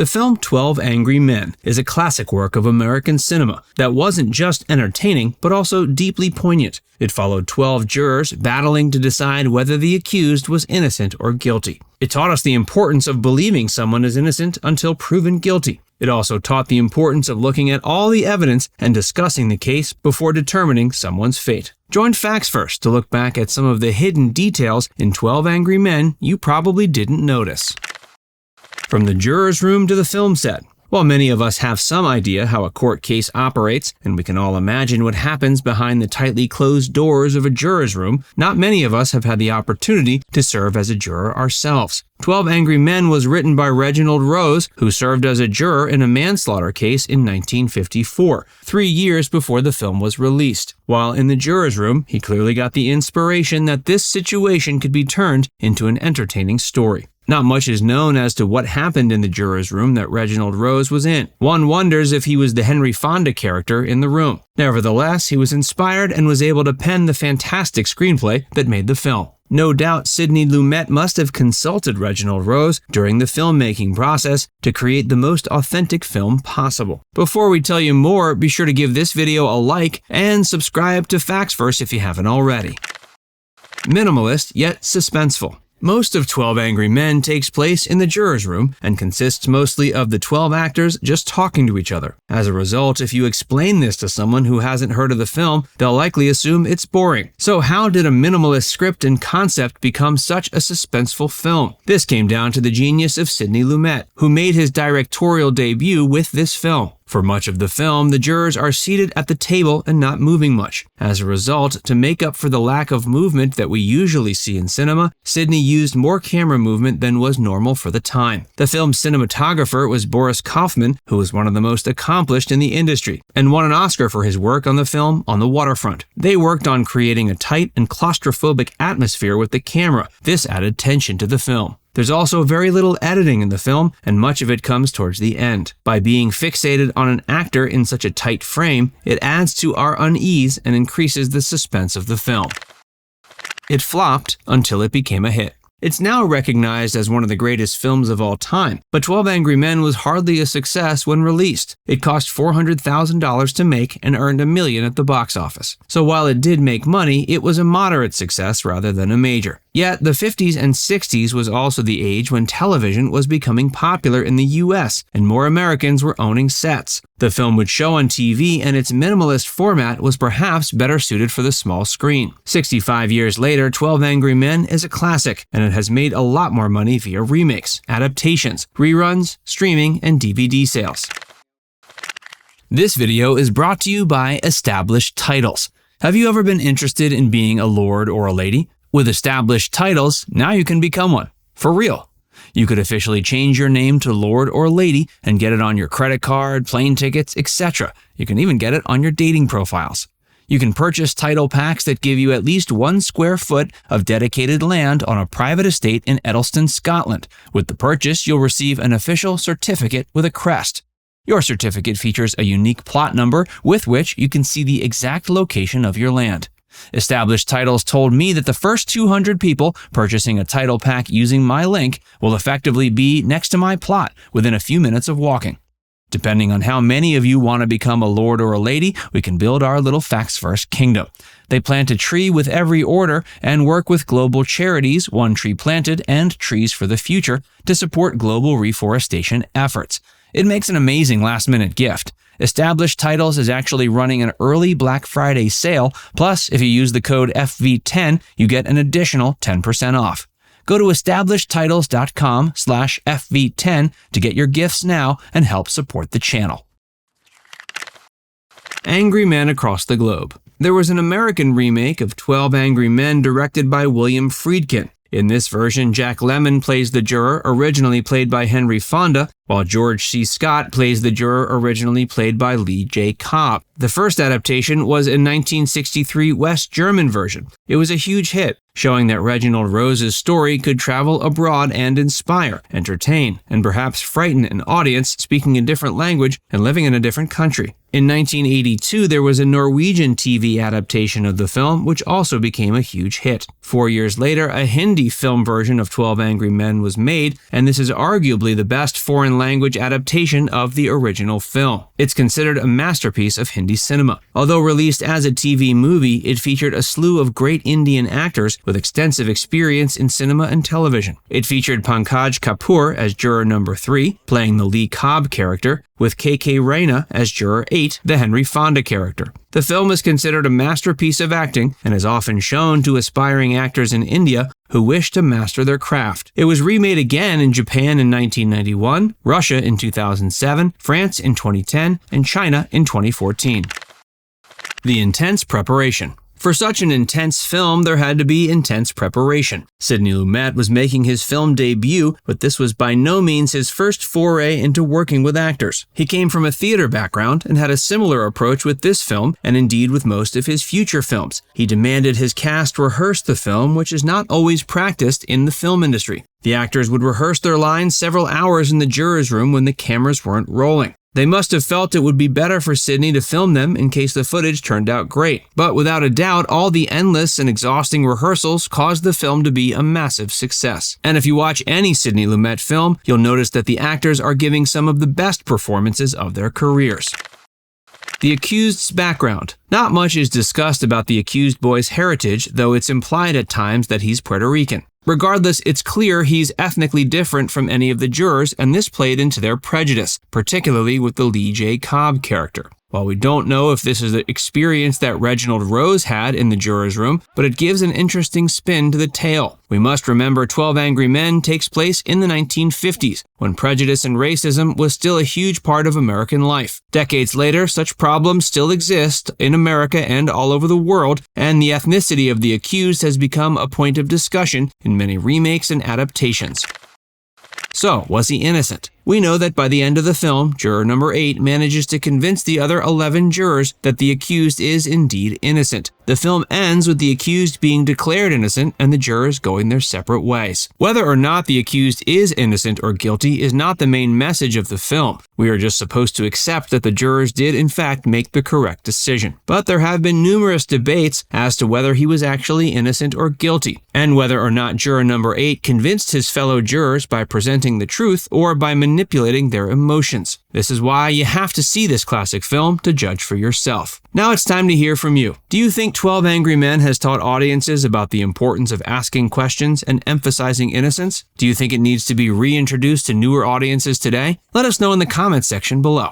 The film 12 Angry Men is a classic work of American cinema that wasn't just entertaining, but also deeply poignant. It followed 12 jurors battling to decide whether the accused was innocent or guilty. It taught us the importance of believing someone is innocent until proven guilty. It also taught the importance of looking at all the evidence and discussing the case before determining someone's fate. Join Facts First to look back at some of the hidden details in 12 Angry Men you probably didn't notice. From the juror's room to the film set. While many of us have some idea how a court case operates, and we can all imagine what happens behind the tightly closed doors of a juror's room, not many of us have had the opportunity to serve as a juror ourselves. 12 Angry Men was written by Reginald Rose, who served as a juror in a manslaughter case in 1954, 3 years before the film was released. While in the juror's room, he clearly got the inspiration that this situation could be turned into an entertaining story. Not much is known as to what happened in the juror's room that Reginald Rose was in. One wonders if he was the Henry Fonda character in the room. Nevertheless, he was inspired and was able to pen the fantastic screenplay that made the film. No doubt Sidney Lumet must have consulted Reginald Rose during the filmmaking process to create the most authentic film possible. Before we tell you more, be sure to give this video a like and subscribe to Facts First if you haven't already. Minimalist Yet Suspenseful. Most of 12 Angry Men takes place in the juror's room and consists mostly of the 12 actors just talking to each other. As a result, if you explain this to someone who hasn't heard of the film, they'll likely assume it's boring. So how did a minimalist script and concept become such a suspenseful film? This came down to the genius of Sidney Lumet, who made his directorial debut with this film. For much of the film, the jurors are seated at the table and not moving much. As a result, to make up for the lack of movement that we usually see in cinema, Sidney used more camera movement than was normal for the time. The film's cinematographer was Boris Kaufman, who was one of the most accomplished in the industry, and won an Oscar for his work on the film On the Waterfront. They worked on creating a tight and claustrophobic atmosphere with the camera. This added tension to the film. There's also very little editing in the film, and much of it comes towards the end. By being fixated on an actor in such a tight frame, it adds to our unease and increases the suspense of the film. It flopped until it became a hit. It's now recognized as one of the greatest films of all time, but 12 Angry Men was hardly a success when released. It cost $400,000 to make and earned $1 million at the box office. So while it did make money, it was a moderate success rather than a major. Yet, the 50s and 60s was also the age when television was becoming popular in the US, and more Americans were owning sets. The film would show on TV, and its minimalist format was perhaps better suited for the small screen. 65 years later, 12 Angry Men is a classic, and it has made a lot more money via remakes, adaptations, reruns, streaming, and DVD sales. This video is brought to you by Established Titles. Have you ever been interested in being a lord or a lady? With Established Titles, now you can become one. For real. You could officially change your name to Lord or Lady and get it on your credit card, plane tickets, etc. You can even get it on your dating profiles. You can purchase title packs that give you at least 1 square foot of dedicated land on a private estate in Eddleston, Scotland. With the purchase, you'll receive an official certificate with a crest. Your certificate features a unique plot number with which you can see the exact location of your land. Established Titles told me that the first 200 people purchasing a title pack using my link will effectively be next to my plot within a few minutes of walking. Depending on how many of you want to become a lord or a lady, we can build our little Facts First kingdom. They plant a tree with every order and work with global charities, One Tree Planted and Trees for the Future, to support global reforestation efforts. It makes an amazing last-minute gift. Established Titles is actually running an early Black Friday sale, plus if you use the code FV10, you get an additional 10% off. Go to establishedtitles.com/FV10 to get your gifts now and help support the channel. Angry Men Across the Globe. There was an American remake of 12 Angry Men directed by William Friedkin. In this version, Jack Lemmon plays the juror, originally played by Henry Fonda, while George C. Scott plays the juror, originally played by Lee J. Cobb. The first adaptation was a 1963 West German version. It was a huge hit, showing that Reginald Rose's story could travel abroad and inspire, entertain, and perhaps frighten an audience speaking a different language and living in a different country. In 1982, there was a Norwegian TV adaptation of the film, which also became a huge hit. 4 years later, a Hindi film version of 12 Angry Men was made, and this is arguably the best foreign language adaptation of the original film. It's considered a masterpiece of Hindi cinema. Although released as a TV movie, it featured a slew of great Indian actors with extensive experience in cinema and television. It featured Pankaj Kapoor as Juror Number 3, playing the Lee Cobb character, with K.K. Raina as Juror 8, the Henry Fonda character. The film is considered a masterpiece of acting and is often shown to aspiring actors in India who wish to master their craft. It was remade again in Japan in 1991, Russia in 2007, France in 2010, and China in 2014. The intense preparation. For such an intense film, there had to be intense preparation. Sidney Lumet was making his film debut, but this was by no means his first foray into working with actors. He came from a theater background and had a similar approach with this film, and indeed with most of his future films. He demanded his cast rehearse the film, which is not always practiced in the film industry. The actors would rehearse their lines several hours in the jurors' room when the cameras weren't rolling. They must have felt it would be better for Sidney to film them in case the footage turned out great. But without a doubt, all the endless and exhausting rehearsals caused the film to be a massive success. And if you watch any Sidney Lumet film, you'll notice that the actors are giving some of the best performances of their careers. The accused's background. Not much is discussed about the accused boy's heritage, though it's implied at times that he's Puerto Rican. Regardless, it's clear he's ethnically different from any of the jurors, and this played into their prejudice, particularly with the Lee J. Cobb character. While we don't know if this is the experience that Reginald Rose had in the jurors' room, but it gives an interesting spin to the tale. We must remember 12 Angry Men takes place in the 1950s, when prejudice and racism was still a huge part of American life. Decades later, such problems still exist in America and all over the world, and the ethnicity of the accused has become a point of discussion in many remakes and adaptations. So, was he innocent? We know that by the end of the film, Juror Number 8 manages to convince the other 11 jurors that the accused is indeed innocent. The film ends with the accused being declared innocent and the jurors going their separate ways. Whether or not the accused is innocent or guilty is not the main message of the film. We are just supposed to accept that the jurors did in fact make the correct decision. But there have been numerous debates as to whether he was actually innocent or guilty, and whether or not Juror Number 8 convinced his fellow jurors by presenting the truth or by manipulating their emotions. This is why you have to see this classic film to judge for yourself. Now it's time to hear from you. Do you think 12 Angry Men has taught audiences about the importance of asking questions and emphasizing innocence? Do you think it needs to be reintroduced to newer audiences today? Let us know in the comments section below.